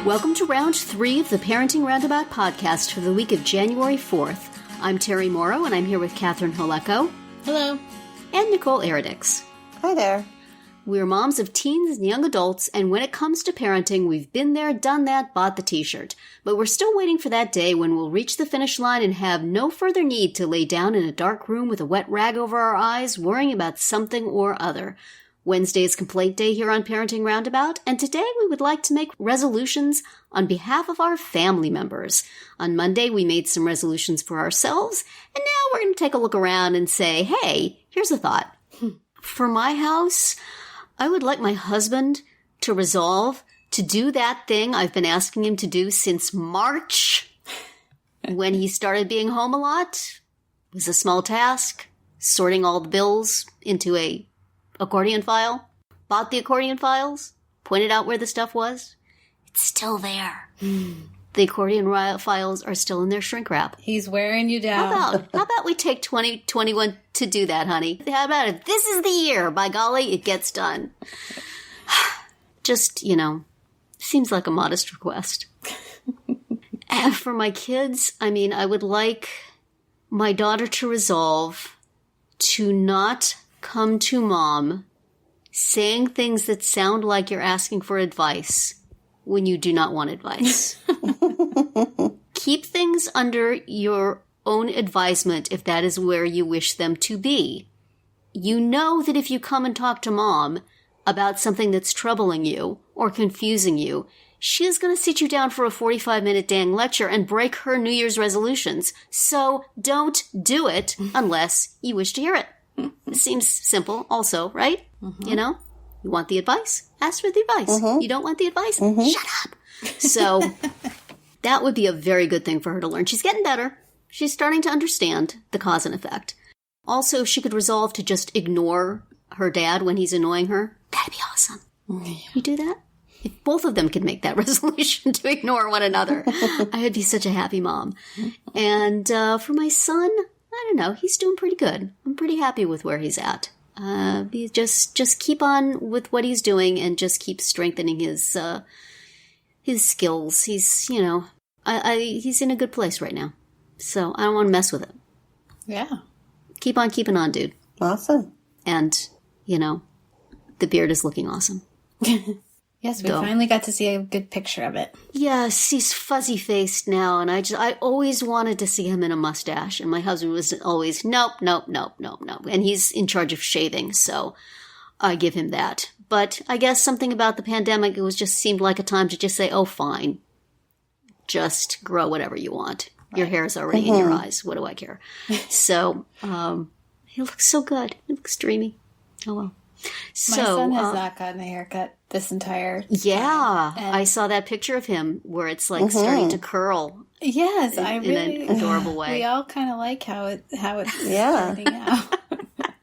Welcome to round 3 of the Parenting Roundabout podcast for the week of January 4th. I'm Terry Morrow, and I'm here with Catherine Holeko. Hello. And Nicole Eridix. Hi there. We're moms of teens and young adults, and when it comes to parenting, we've been there, done that, bought the t-shirt. But we're still waiting for that day when we'll reach the finish line and have no further need to lay down in a dark room with a wet rag over our eyes, worrying about something or other. Wednesday is Complaint Day here on Parenting Roundabout, and today we would like to make resolutions on behalf of our family members. On Monday, we made some resolutions for ourselves, and now we're going to take a look around and say, hey, here's a thought. For my house, I would like my husband to resolve to do that thing I've been asking him to do since March. When he started being home a lot, it was a small task, sorting all the bills into a accordion file, bought the accordion files, pointed out where the stuff was. It's still there. The accordion files are still in their shrink wrap. He's wearing you down. How about we take 2021 to do that, honey? How about it? This is the year. By golly, it gets done. Just, seems like a modest request. And for my kids, I would like my daughter to resolve to not come to mom saying things that sound like you're asking for advice when you do not want advice. Keep things under your own advisement if that is where you wish them to be. You know that if you come and talk to mom about something that's troubling you or confusing you, she is going to sit you down for a 45-minute dang lecture and break her New Year's resolutions. So don't do it unless you wish to hear it. It seems simple also, right? Mm-hmm. You want the advice? Ask for the advice. Mm-hmm. You don't want the advice? Mm-hmm. Shut up. So that would be a very good thing for her to learn. She's getting better. She's starting to understand the cause and effect. Also, if she could resolve to just ignore her dad when he's annoying her, that'd be awesome. Yeah. You do that? If both of them could make that resolution to ignore one another, I would be such a happy mom. And for my son, I don't know. He's doing pretty good. I'm pretty happy with where he's at. Just keep on with what he's doing and just keep strengthening his skills. He's, he's in a good place right now. So I don't want to mess with it. Yeah. Keep on keeping on, dude. Awesome. And, the beard is looking awesome. Yes, we finally got to see a good picture of it. Yes, he's fuzzy-faced now, and I always wanted to see him in a mustache, and my husband was always, nope. And he's in charge of shaving, so I give him that. But I guess something about the pandemic, it just seemed like a time to just say, oh, fine. Just grow whatever you want. Right. Your hair is already in your eyes. What do I care? So, he looks so good. He looks dreamy. Oh, well. My son has not gotten a haircut this entire time. Yeah, I saw that picture of him where it's like starting to curl. Yes, in an adorable way. We all kind of like how it's starting out.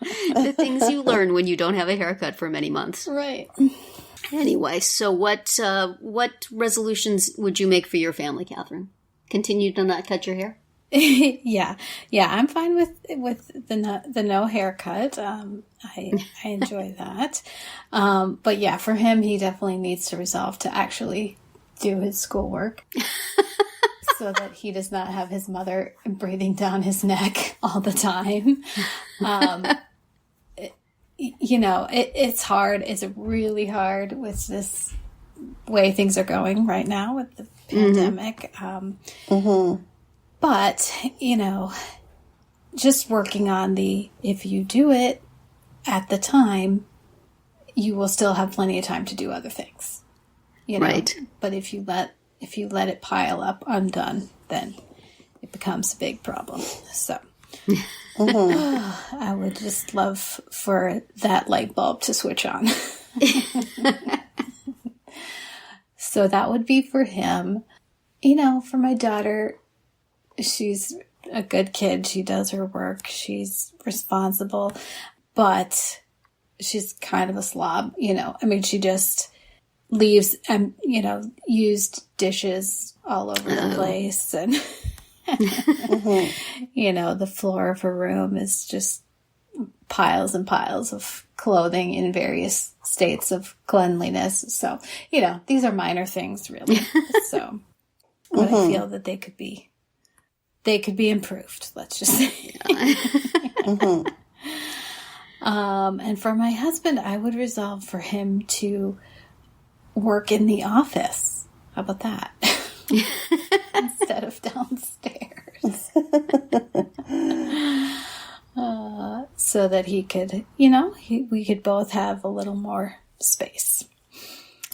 The things you learn when you don't have a haircut for many months. Right. Anyway, so what resolutions would you make for your family, Catherine? Continue to not cut your hair? Yeah, I'm fine with the no haircut. I enjoy that. But yeah, for him, he definitely needs to resolve to actually do his schoolwork so that he does not have his mother breathing down his neck all the time. It's hard. It's really hard with this way things are going right now with the pandemic. But, just working on if you do it at the time, you will still have plenty of time to do other things. Right. But if you let it pile up undone, then it becomes a big problem. So I would just love for that light bulb to switch on. So that would be for him. For my daughter, she's a good kid. She does her work. She's responsible, but she's kind of a slob, she just leaves and, used dishes all over the place. And, the floor of her room is just piles and piles of clothing in various states of cleanliness. So, these are minor things, really. So, but I feel that they could be improved, let's just say. And for my husband, I would resolve for him to work in the office. How about that? Instead of downstairs. So that he could, we could both have a little more space.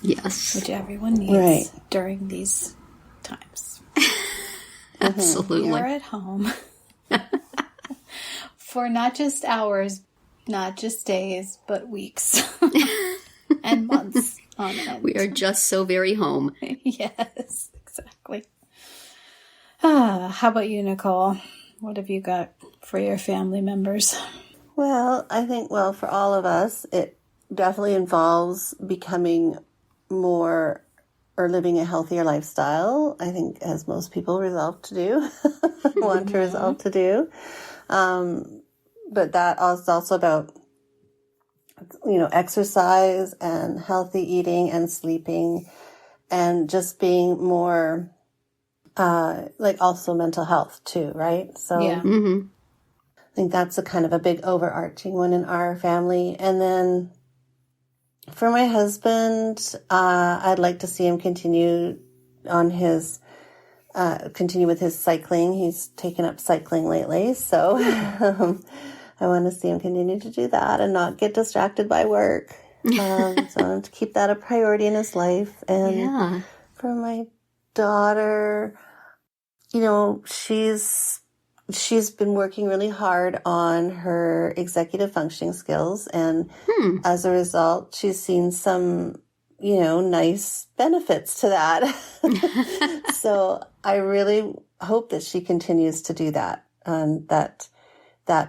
Yes. Which everyone needs during these times. Absolutely. You're at home for not just hours, not just days, but weeks and months on end. We are just so very home. Yes, exactly. How about you, Nicole? What have you got for your family members? Well, I think, for all of us, it definitely involves becoming more or living a healthier lifestyle. I think, as most people resolve to do, want to resolve to do. But that is also about, exercise and healthy eating and sleeping and just being more, also mental health too, right? So yeah. I think that's a kind of a big overarching one in our family. And then for my husband, I'd like to see him continue with his cycling. He's taken up cycling lately. So I want to see him continue to do that and not get distracted by work. So I want to keep that a priority in his life. And for my daughter, she's been working really hard on her executive functioning skills. And as a result, she's seen some, nice benefits to that. So I really hope that she continues to do that, and that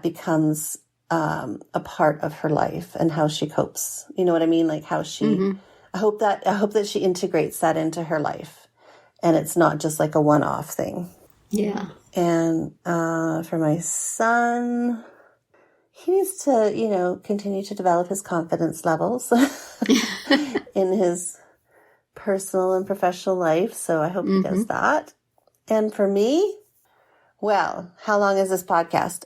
becomes a part of her life and how she copes. You know what I mean? Like how she, I hope that she integrates that into her life, and it's not just like a one-off thing. Yeah. And for my son, he needs to, continue to develop his confidence levels in his personal and professional life. So I hope he does that. And for me, well, how long is this podcast?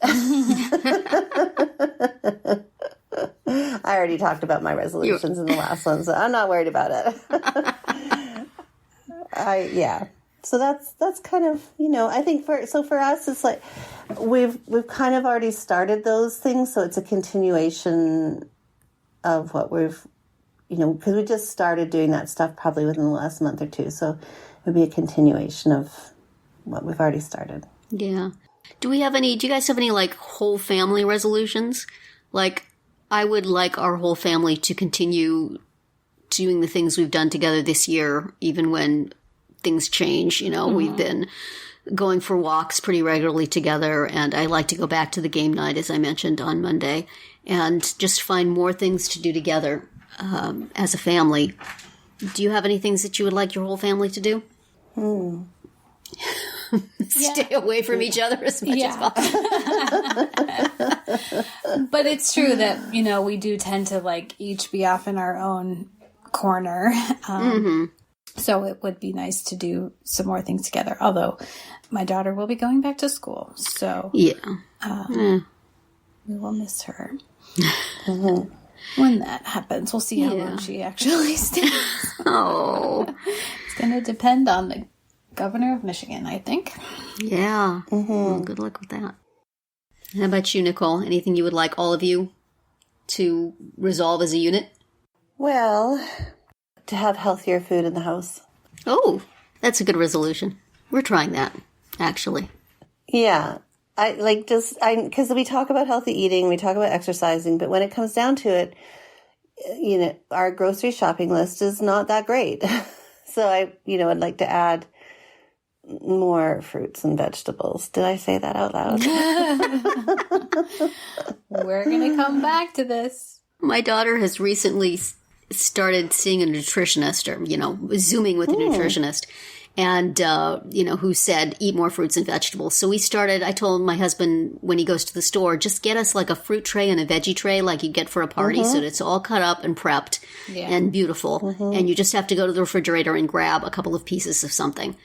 I already talked about my resolutions in the last one, so I'm not worried about it. So that's kind of, I think for us, it's like we've kind of already started those things. So it's a continuation of what we've, because we just started doing that stuff probably within the last month or two. So it would be a continuation of what we've already started. Yeah. Do you guys have any like whole family resolutions? Like, I would like our whole family to continue doing the things we've done together this year, even when things change. We've been going for walks pretty regularly together, and I like to go back to the game night, as I mentioned, on Monday, and just find more things to do together as a family. Do you have any things that you would like your whole family to do? Stay away from each other as much as possible. But it's true that, we do tend to like each be off in our own corner. So it would be nice to do some more things together. Although my daughter will be going back to school. So we will miss her. When that happens, we'll see how long she actually stays. It's going to depend on the governor of Michigan, I think. Yeah. Well, good luck with that. How about you, Nicole? Anything you would like all of you to resolve as a unit? Well, to have healthier food in the house. Oh, that's a good resolution. We're trying that, actually. Yeah. Because we talk about healthy eating, we talk about exercising, but when it comes down to it, our grocery shopping list is not that great. So I'd like to add more fruits and vegetables. Did I say that out loud? We're going to come back to this. My daughter has recently started seeing a nutritionist, or, Zooming with a nutritionist. and, who said, eat more fruits and vegetables. So I told my husband when he goes to the store, just get us like a fruit tray and a veggie tray like you get for a party, so that it's all cut up and prepped and beautiful. And you just have to go to the refrigerator and grab a couple of pieces of something.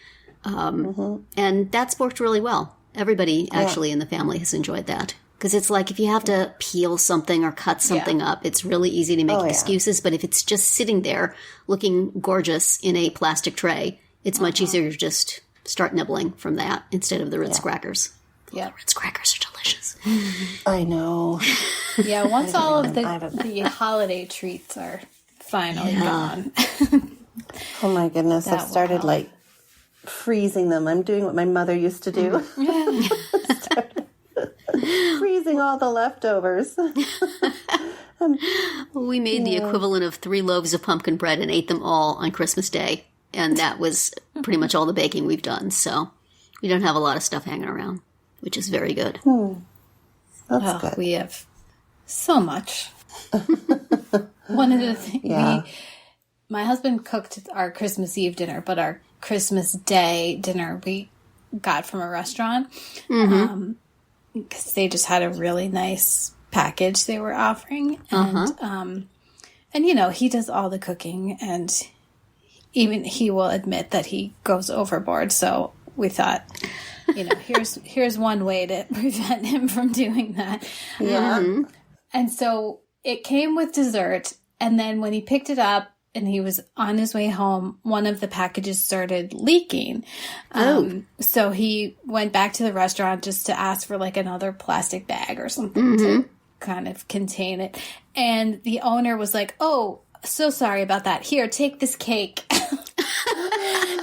And that's worked really well. Everybody actually in the family has enjoyed that. Because it's like if you have to peel something or cut something up, it's really easy to make excuses. But if it's just sitting there looking gorgeous in a plastic tray, it's much easier to just start nibbling from that instead of the Ritz crackers. Yeah. Ritz crackers are delicious. I know. Yeah, once all of the holiday treats are finally gone. Oh my goodness, I've started help. like freezing them. I'm doing what my mother used to do. Freezing all the leftovers. We made the equivalent of 3 loaves of pumpkin bread and ate them all on Christmas Day. And that was pretty much all the baking we've done. So we don't have a lot of stuff hanging around, which is very good. That's good. We have so much. One of the things, my husband cooked our Christmas Eve dinner, but our Christmas Day dinner we got from a restaurant. Because they just had a really nice package they were offering. And, he does all the cooking, and even he will admit that he goes overboard. So we thought, here's one way to prevent him from doing that. Yeah. And so it came with dessert, and then when he picked it up, and he was on his way home, one of the packages started leaking. So he went back to the restaurant just to ask for like another plastic bag or something to kind of contain it. And the owner was like, "Oh, so sorry about that. Here, take this cake."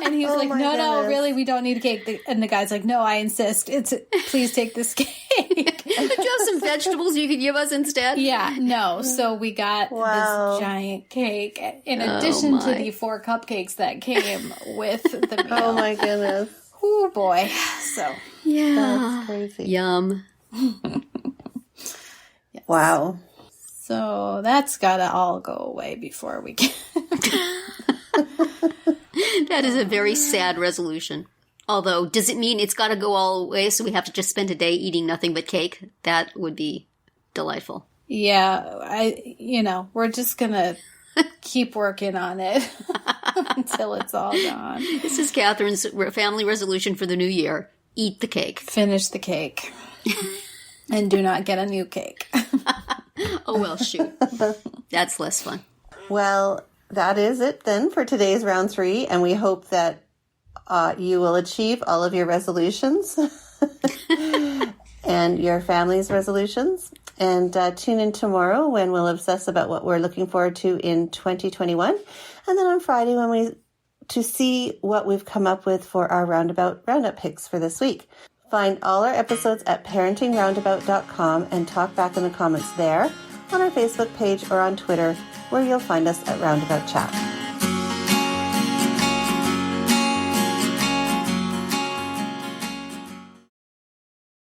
And he was like, no, really, we don't need a cake. And the guy's like, no, I insist. Please take this cake. But you have some vegetables you could give us instead? Yeah, no. So we got this giant cake in addition to the 4 cupcakes that came with the meal. Oh my goodness. Oh boy. So Yeah. That's crazy. Yum. yes. Wow. So that's got to all go away before we can. That is a very sad resolution. Although, does it mean it's got to go all the way so we have to just spend a day eating nothing but cake? That would be delightful. Yeah, we're just going to keep working on it until it's all gone. This is Catherine's family resolution for the new year. Eat the cake. Finish the cake. And do not get a new cake. Oh, well, shoot. That's less fun. Well, that is it then for today's round 3, and we hope that you will achieve all of your resolutions and your family's resolutions. And tune in tomorrow when we'll obsess about what we're looking forward to in 2021. And then on Friday to see what we've come up with for our Roundup picks for this week. Find all our episodes at parentingroundabout.com and talk back in the comments there, on our Facebook page or on Twitter, where you'll find us at Roundabout Chat.